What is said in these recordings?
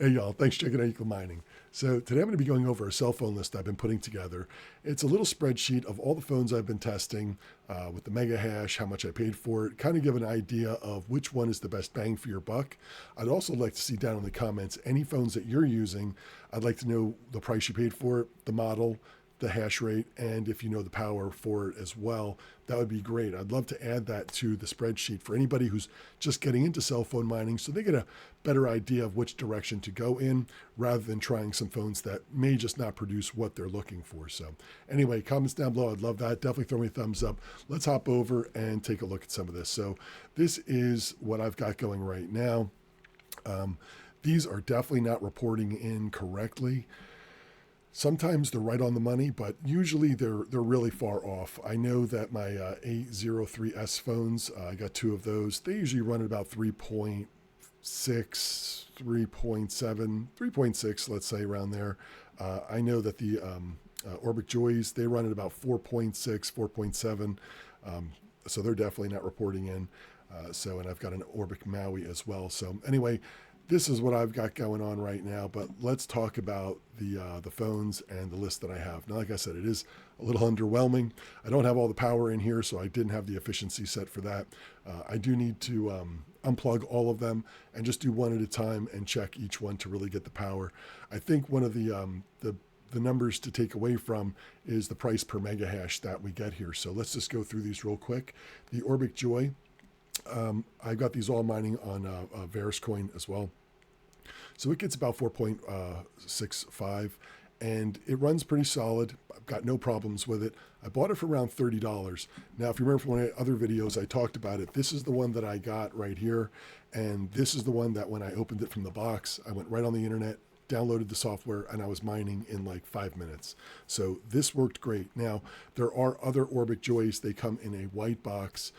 Hey y'all, thanks for checking out Eagle Mining. So today I'm going to be going over a cell phone list I've been putting together. It's a little spreadsheet of all the phones I've been testing with the mega hash, how much I paid for it, kind of give an idea of which one is the best bang for your buck. I'd also like to see down in the comments any phones that you're using. I'd like to know the price you paid for it, the model, the hash rate, and if you know the power for it as well. That would be great. I'd love to add that to the spreadsheet for anybody who's just getting into cell phone mining so they get a better idea of which direction to go in rather than trying some phones that may just not produce what they're looking for. So anyway, comments down below. I'd love that. Definitely throw me a thumbs up. Let's hop over and take a look at some of this. So this is what I've got going right now. These are definitely not reporting in correctly. Sometimes they're right on the money, but usually they're really far off. I know that my A03S phones, I got two of those. They usually run at about 3.6, 3.7, 3.6, let's say around there. I know that the Orbic Joys, they run at about 4.6, 4.7. So they're definitely not reporting in. And I've got an Orbic Maui as well. So anyway, this is what I've got going on right now, but let's talk about the phones and the list that I have. Now, like I said, it is a little underwhelming. I don't have all the power in here, so I didn't have the efficiency set for that. I do need to unplug all of them and just do one at a time and check each one to really get the power. I think one of the numbers to take away from is the price per mega hash that we get here. So let's just go through these real quick. The Orbic Joy, I've got these all mining on VerusCoin as well. So it gets about 4.65 and it runs pretty solid. I've got no problems with it. I bought it for around $30. Now, if you remember from one of the other videos, I talked about it. This is the one that I got right here. And this is the one that when I opened it from the box, I went right on the internet, downloaded the software, and I was mining in like 5 minutes. So this worked great. Now, there are other Orbic Joys. They come in a white box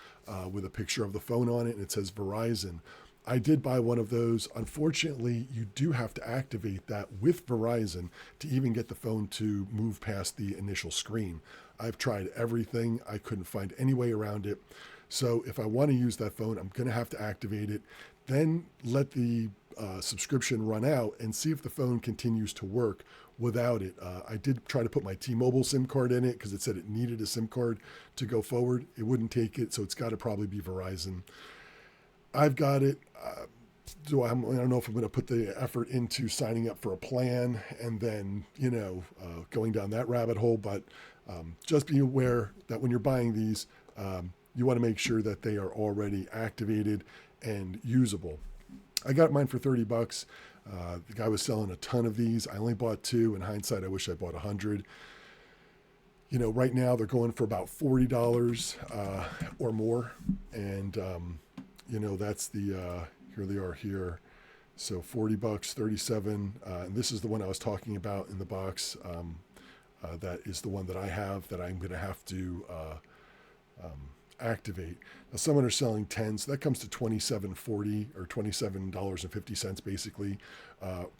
with a picture of the phone on it, and it says Verizon. I did buy one of those. Unfortunately, you do have to activate that with Verizon to even get the phone to move past the initial screen. I've tried everything. I couldn't find any way around it. So if I want to use that phone, I'm going to have to activate it, then let the subscription run out and see if the phone continues to work without it. I did try to put my T-Mobile SIM card in it because it said it needed a SIM card to go forward. It wouldn't take it, so it's got to probably be Verizon. I've got it. I don't know if I'm going to put the effort into signing up for a plan and then, going down that rabbit hole. But just be aware that when you're buying these, you want to make sure that they are already activated and usable. I got mine for $30. The guy was selling a ton of these. I only bought two. In hindsight, I wish I bought 100. Right now they're going for about $40 or more. And, that's here they are here. So $40, 37. And this is the one I was talking about in the box. That is the one that I have that I'm going to have to activate. Now, some are selling 10, so that comes to $27.40 or $27.50 basically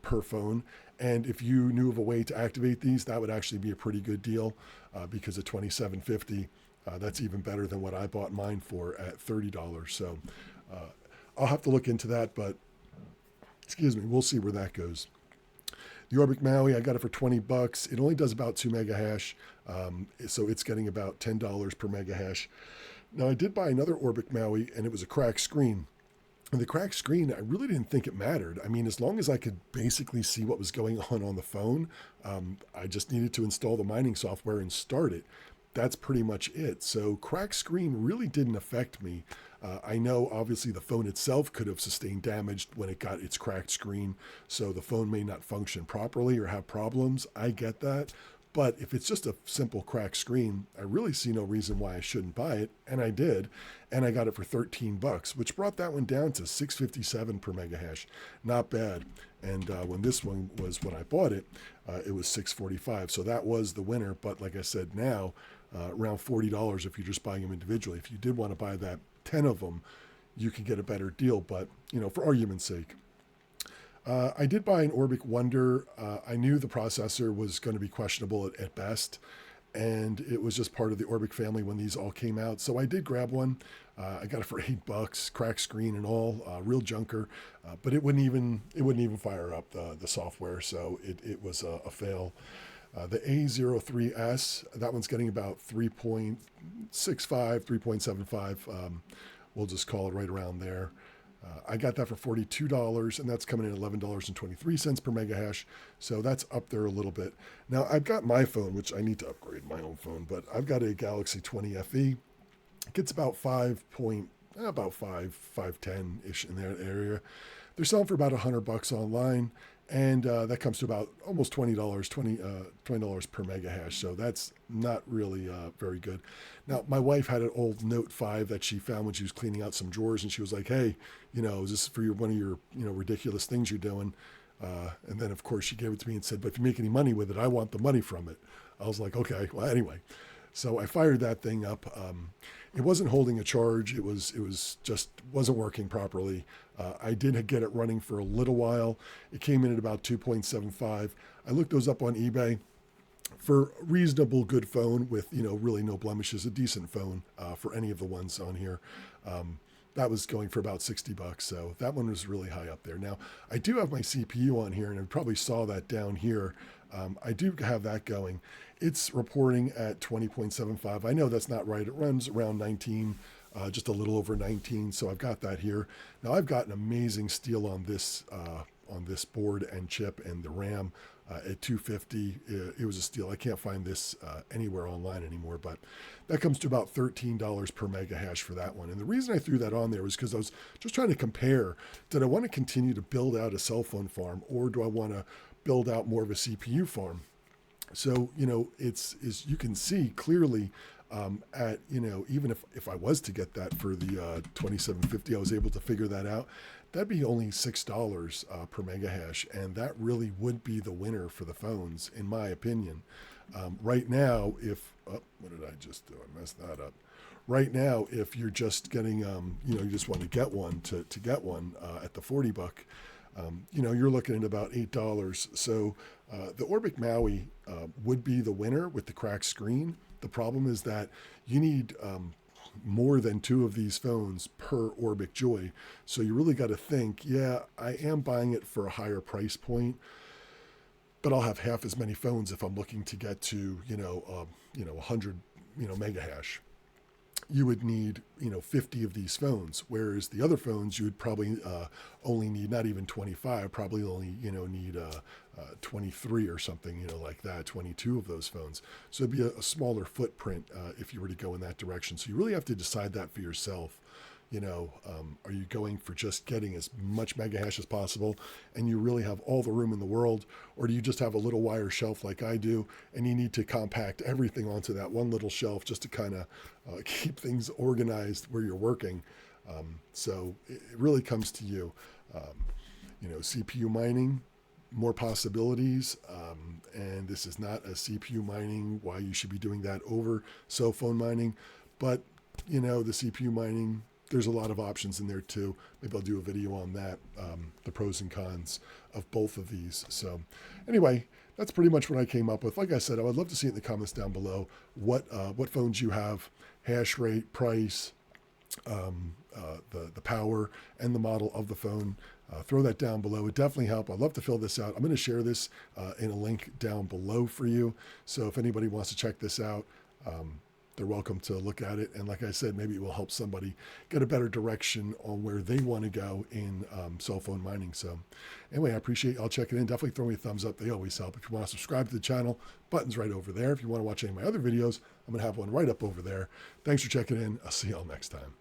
per phone. And if you knew of a way to activate these, that would actually be a pretty good deal because at $27.50, that's even better than what I bought mine for at $30. So I'll have to look into that, but we'll see where that goes. The Orbic Maui, I got it for $20. It only does about 2 mega hash, so it's getting about $10 per mega hash. Now, I did buy another Orbic Maui, and it was a cracked screen. And the cracked screen, I really didn't think it mattered. I mean, as long as I could basically see what was going on the phone, I just needed to install the mining software and start it. That's pretty much it. So cracked screen really didn't affect me. I know obviously the phone itself could have sustained damage when it got its cracked screen, so the phone may not function properly or have problems. I get that. But if it's just a simple cracked screen, I really see no reason why I shouldn't buy it. And I did. And I got it for $13, which brought that one down to $6.57 per mega hash. Not bad. And when this one was, when I bought it, it was $6.45. So that was the winner. But like I said, now around $40 if you're just buying them individually. If you did want to buy that 10 of them, you can get a better deal. But, for argument's sake, I did buy an Orbic Wonder. I knew the processor was going to be questionable at best. and it was just part of the Orbic family when these all came out. So I did grab one. I got it for $8, cracked screen and all, real junker, but it wouldn't even fire up the software, so it was a fail. The A03S, that one's getting about 3.65, 3.75. We'll just call it right around there. I got that for $42, and that's coming in at $11.23 per mega hash. So that's up there a little bit. Now, I've got my phone, which I need to upgrade my own phone, but I've got a Galaxy 20 FE. It gets about 510-ish in that area. They're selling for about $100 online, and that comes to about almost $20 per mega hash. So that's not really very good. Now, my wife had an old Note 5 that she found when she was cleaning out some drawers, and she was like, "Hey, is this for one of your ridiculous things you're doing?" And then, of course, she gave it to me and said, "But if you make any money with it, I want the money from it." I was like, "Okay." Well, anyway, so I fired that thing up. It wasn't holding a charge. It was just wasn't working properly. I did get it running for a little while. It came in at about 2.75. I looked those up on eBay. For a reasonable good phone with really no blemishes, a decent phone for any of the ones on here. That was going for about $60, so that one was really high up there. Now, I do have my CPU on here, and I probably saw that down here. I do have that going. It's reporting at 20.75. I know that's not right. It runs around 19, just a little over 19, so I've got that here. Now, I've got an amazing steal on this board and chip and the RAM at $250. It was a steal. I can't find this anywhere online anymore, but that comes to about $13 per mega hash for that one. And the reason I threw that on there was because I was just trying to compare, did I want to continue to build out a cell phone farm, or do I want to build out more of a CPU farm? So, it's you can see clearly at, even if I was to get that for the 2750, I was able to figure that out. That'd be only $6 per mega hash, and that really would be the winner for the phones, in my opinion. Right now, what did I just do? I messed that up. Right now, if you're just getting, you just want to get one to get one at the $40, you're looking at about $8. So the Orbic Maui would be the winner with the cracked screen. The problem is that you need more than 2 of these phones per Orbic Joy. So you really got to think, yeah, I am buying it for a higher price point, but I'll have half as many phones if I'm looking to get to, 100, mega hash. You would need, 50 of these phones, whereas the other phones you would probably only need not even 25, probably only, need 23 or something, like that, 22 of those phones. So it'd be a smaller footprint if you were to go in that direction. So you really have to decide that for yourself. Are you going for just getting as much mega hash as possible and you really have all the room in the world, or do you just have a little wire shelf like I do and you need to compact everything onto that one little shelf just to kind of keep things organized where you're working? So it really comes to you. CPU mining, more possibilities, and this is not a CPU mining, why you should be doing that over cell phone mining, but the CPU mining, there's a lot of options in there too. Maybe I'll do a video on that, the pros and cons of both of these. So anyway, that's pretty much what I came up with. Like I said, I would love to see it in the comments down below what phones you have, hash rate, price, the power, and the model of the phone. Throw that down below. It would definitely help. I'd love to fill this out. I'm going to share this in a link down below for you. So if anybody wants to check this out, they're welcome to look at it. And like I said, maybe it will help somebody get a better direction on where they want to go in cell phone mining. So anyway, I appreciate y'all checking in. Definitely throw me a thumbs up. They always help. If you want to subscribe to the channel, button's right over there. If you want to watch any of my other videos, I'm going to have one right up over there. Thanks for checking in. I'll see y'all next time.